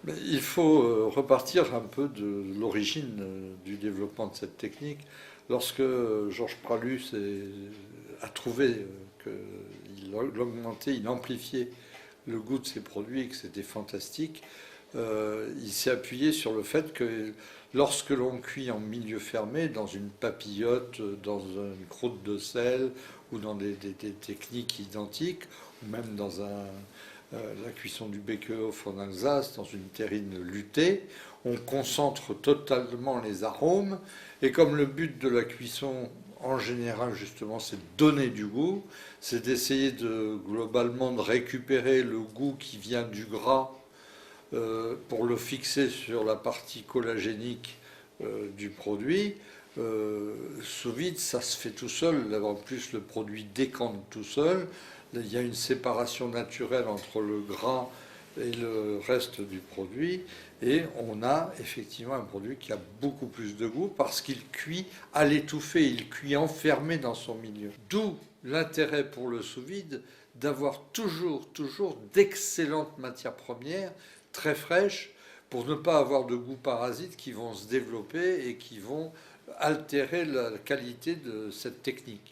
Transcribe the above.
Mais il faut repartir un peu de l'origine du développement de cette technique. Lorsque Georges Pralus a trouvé qu'il augmentait, il amplifiait le goût de ses produits et que c'était fantastique, il s'est appuyé sur le fait que lorsque l'on cuit en milieu fermé, dans une papillote, dans une croûte de sel ou dans des techniques identiques, ou même dans la cuisson du Béqueux au four d'Alsace, dans une terrine luttée, on concentre totalement les arômes. Et comme le but de la cuisson, en général, justement, c'est de donner du goût, c'est d'essayer globalement de récupérer le goût qui vient du gras pour le fixer sur la partie collagénique du produit. Sous vide, ça se fait tout seul. En plus, le produit décante tout seul. Il y a une séparation naturelle entre le gras et le reste du produit. Et on a effectivement un produit qui a beaucoup plus de goût parce qu'il cuit à l'étouffée, il cuit enfermé dans son milieu. D'où l'intérêt pour le sous-vide d'avoir toujours d'excellentes matières premières très fraîches pour ne pas avoir de goûts parasites qui vont se développer et qui vont altérer la qualité de cette technique.